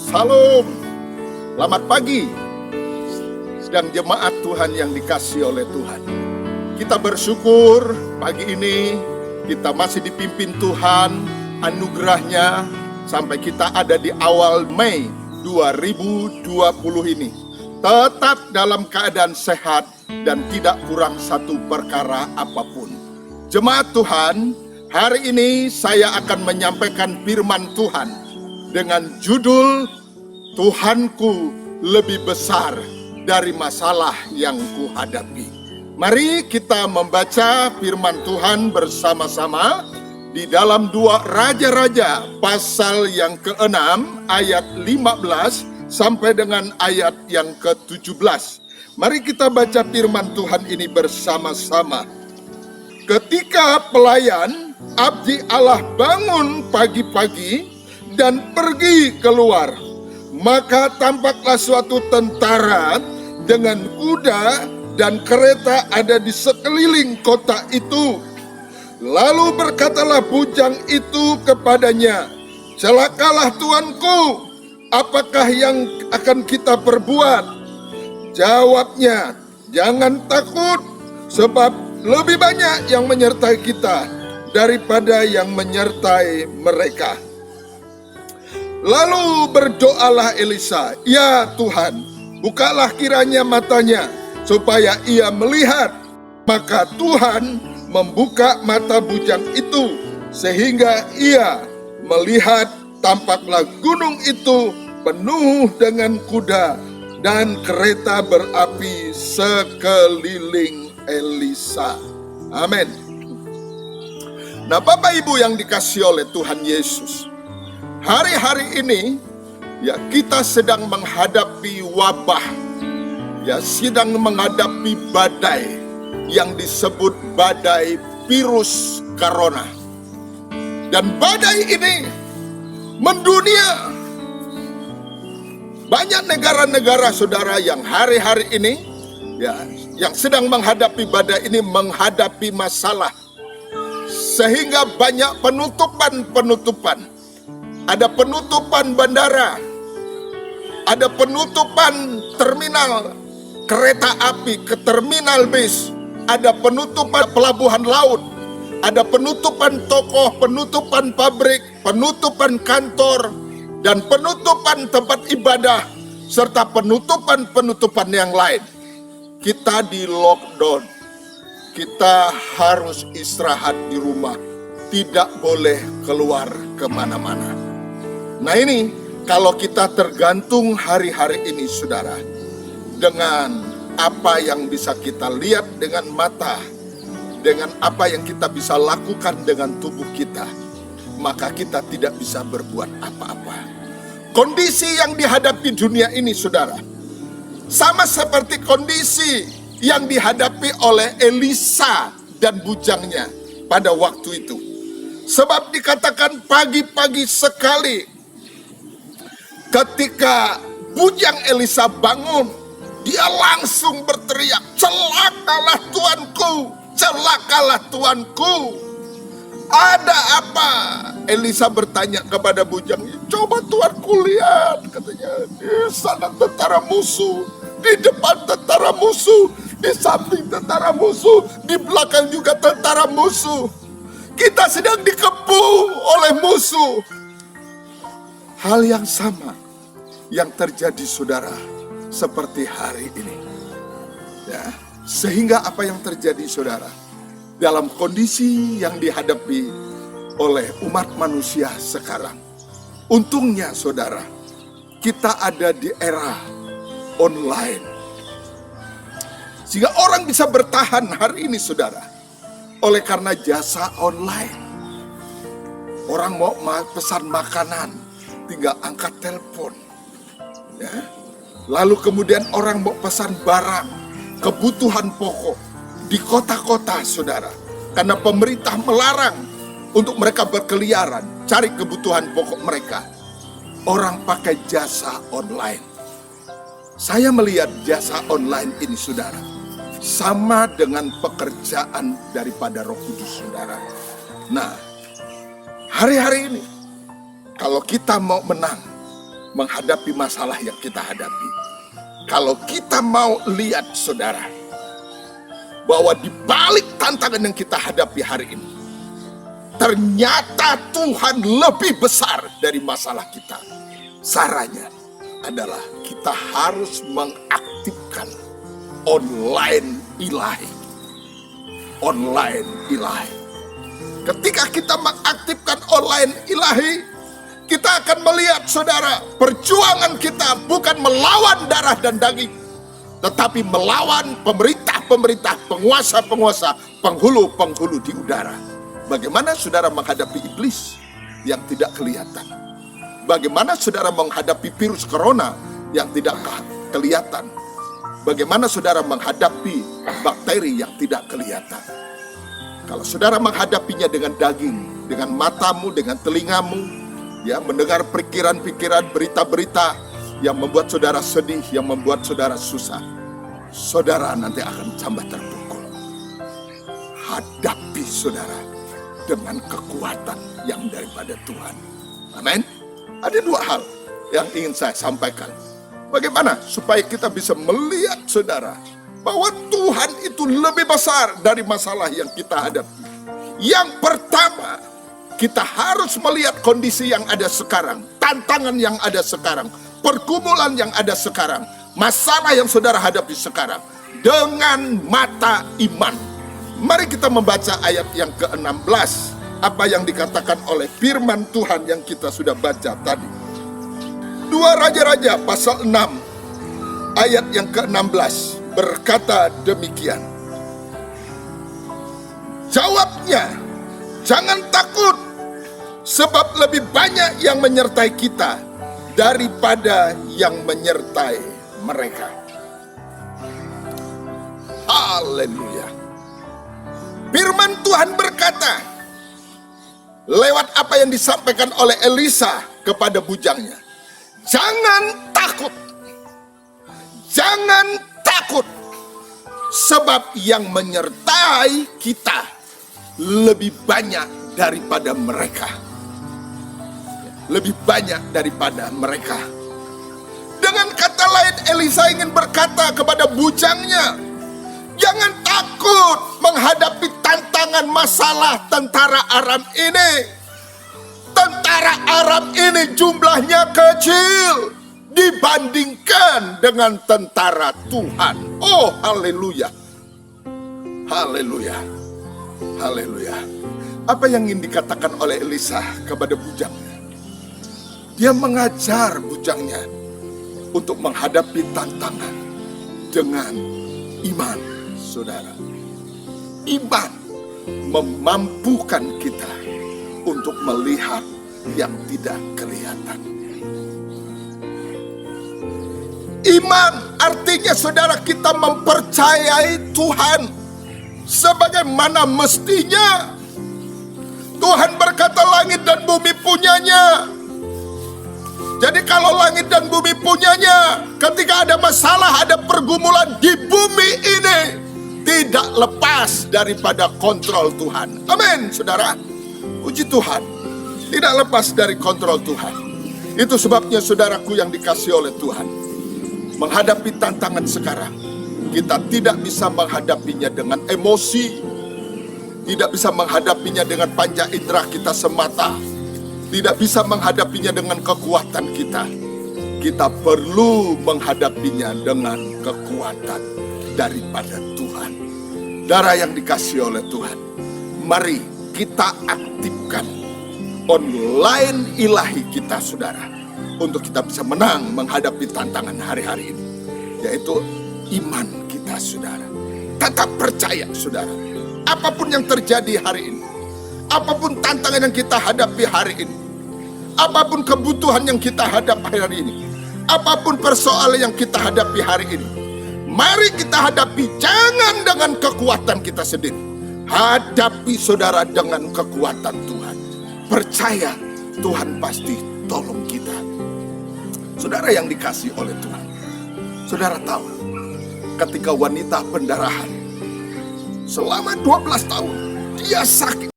Salam, selamat pagi sedang jemaat Tuhan yang dikasihi oleh Tuhan. Kita bersyukur pagi ini kita masih dipimpin Tuhan, anugerahnya sampai kita ada di awal Mei 2020 ini. Tetap dalam keadaan sehat dan tidak kurang satu perkara apapun. Jemaat Tuhan, hari ini saya akan menyampaikan firman Tuhan dengan judul Tuhanku lebih besar dari masalah yang kuhadapi. Mari kita membaca firman Tuhan bersama-sama di dalam 2 Raja-Raja pasal yang ke-6 ayat 15 sampai dengan ayat yang ke-17. Mari kita baca firman Tuhan ini bersama-sama. Ketika pelayan abdi Allah bangun pagi-pagi dan pergi keluar, maka tampaklah suatu tentara dengan kuda dan kereta ada di sekeliling kota itu. Lalu berkatalah bujang itu kepadanya, "Celakalah tuanku, apakah yang akan kita perbuat?" Jawabnya, "Jangan takut, sebab lebih banyak yang menyertai kita daripada yang menyertai mereka." Lalu berdoalah Elisa, "Ya Tuhan, bukalah kiranya matanya, supaya ia melihat." Maka Tuhan membuka mata bujang itu, sehingga ia melihat. Tampaklah gunung itu penuh dengan kuda dan kereta berapi sekeliling Elisa. Amin. Nah, Bapak Ibu yang dikasihi oleh Tuhan Yesus, hari-hari ini ya kita sedang menghadapi wabah, ya sedang menghadapi badai yang disebut badai virus corona. Dan badai ini mendunia. Banyak negara-negara saudara yang hari-hari ini ya yang sedang menghadapi badai ini, menghadapi masalah, sehingga banyak penutupan. Ada penutupan bandara, ada penutupan terminal kereta api ke terminal bis, ada penutupan pelabuhan laut, ada penutupan toko, penutupan pabrik, penutupan kantor, dan penutupan tempat ibadah, serta penutupan yang lain. Kita di lockdown, kita harus istirahat di rumah, tidak boleh keluar kemana-mana. Nah ini, kalau kita tergantung hari-hari ini saudara, dengan apa yang bisa kita lihat dengan mata, dengan apa yang kita bisa lakukan dengan tubuh kita, maka kita tidak bisa berbuat apa-apa. Kondisi yang dihadapi dunia ini saudara, sama seperti kondisi yang dihadapi oleh Elisa dan bujangnya pada waktu itu. Sebab dikatakan pagi-pagi sekali ketika bujang Elisa bangun, dia langsung berteriak, "Celakalah tuanku, celakalah tuanku." Ada apa? Elisa bertanya kepada bujangnya, "Coba tuanku lihat," katanya, "di sana tentara musuh, di depan tentara musuh, di samping tentara musuh, di belakang juga tentara musuh. Kita sedang dikepung oleh musuh." Hal yang sama yang terjadi saudara seperti hari ini. Ya, sehingga apa yang terjadi saudara dalam kondisi yang dihadapi oleh umat manusia sekarang. Untungnya saudara, kita ada di era online, sehingga orang bisa bertahan hari ini saudara, oleh karena jasa online. Orang mau pesan makanan, tinggal angkat telepon, ya. Lalu kemudian orang mau pesan barang, kebutuhan pokok di kota-kota saudara, karena pemerintah melarang untuk mereka berkeliaran cari kebutuhan pokok mereka. Orang pakai jasa online. Saya melihat jasa online ini saudara, sama dengan pekerjaan daripada Roh Kudus saudara. Nah, hari-hari ini kalau kita mau menang, menghadapi masalah yang kita hadapi. Kalau kita mau lihat saudara, bahwa di balik tantangan yang kita hadapi hari ini, ternyata Tuhan lebih besar dari masalah kita. Caranya adalah kita harus mengaktifkan online ilahi. Online ilahi. Ketika kita mengaktifkan online ilahi, kita akan melihat saudara, perjuangan kita bukan melawan darah dan daging, tetapi melawan pemerintah-pemerintah, penguasa-penguasa, penghulu-penghulu di udara. Bagaimana saudara menghadapi iblis yang tidak kelihatan? Bagaimana saudara menghadapi virus corona yang tidak kelihatan? Bagaimana saudara menghadapi bakteri yang tidak kelihatan? Kalau saudara menghadapinya dengan daging, dengan matamu, dengan telingamu, ya, mendengar pikiran-pikiran, berita-berita yang membuat saudara sedih, yang membuat saudara susah, saudara nanti akan tambah terpukul. Hadapi saudara dengan kekuatan yang daripada Tuhan. Amin. Ada dua hal yang ingin saya sampaikan. Bagaimana supaya kita bisa melihat saudara, bahwa Tuhan itu lebih besar dari masalah yang kita hadapi. Yang pertama, kita harus melihat kondisi yang ada sekarang, tantangan yang ada sekarang, pergumulan yang ada sekarang, masalah yang saudara hadapi sekarang, dengan mata iman. Mari kita membaca ayat yang ke-16, apa yang dikatakan oleh firman Tuhan yang kita sudah baca tadi. 2 Raja-Raja pasal 6 ayat yang ke-16 berkata demikian. Jawabnya, jangan takut, sebab lebih banyak yang menyertai kita daripada yang menyertai mereka. Haleluya. Firman Tuhan berkata, lewat apa yang disampaikan oleh Elisa kepada bujangnya, jangan takut. Jangan takut, sebab yang menyertai kita lebih banyak daripada mereka. Lebih banyak daripada mereka. Dengan kata lain, Elisa ingin berkata kepada bujangnya, jangan takut menghadapi tantangan masalah tentara Aram ini. Tentara Aram ini jumlahnya kecil dibandingkan dengan tentara Tuhan. Oh, haleluya. Haleluya. Haleluya. Apa yang ingin dikatakan oleh Elisa kepada bujangnya? Dia mengajar bujangnya untuk menghadapi tantangan dengan iman, saudara. Iman memampukan kita untuk melihat yang tidak kelihatan. Iman artinya saudara kita mempercayai Tuhan sebagaimana mestinya. Tuhan berkata langit dan bumi punyanya. Jadi kalau langit dan bumi punyanya, ketika ada masalah, ada pergumulan di bumi ini, tidak lepas daripada kontrol Tuhan. Amin, saudara. Puji Tuhan, tidak lepas dari kontrol Tuhan. Itu sebabnya saudaraku yang dikasihi oleh Tuhan, menghadapi tantangan sekarang, kita tidak bisa menghadapinya dengan emosi, tidak bisa menghadapinya dengan panca indera kita semata, tidak bisa menghadapinya dengan kekuatan kita. Kita perlu menghadapinya dengan kekuatan daripada Tuhan. Darah yang dikasihi oleh Tuhan, mari kita aktifkan online ilahi kita, saudara, untuk kita bisa menang menghadapi tantangan hari-hari ini, yaitu iman kita, saudara. Tetap percaya, saudara. Apapun yang terjadi hari ini, apapun tantangan yang kita hadapi hari ini, apapun kebutuhan yang kita hadapi hari ini, apapun persoalan yang kita hadapi hari ini, mari kita hadapi jangan dengan kekuatan kita sendiri. Hadapi, saudara, dengan kekuatan Tuhan. Percaya Tuhan pasti tolong kita. Saudara yang dikasihi oleh Tuhan, saudara tahu ketika wanita pendarahan selama 12 tahun dia sakit.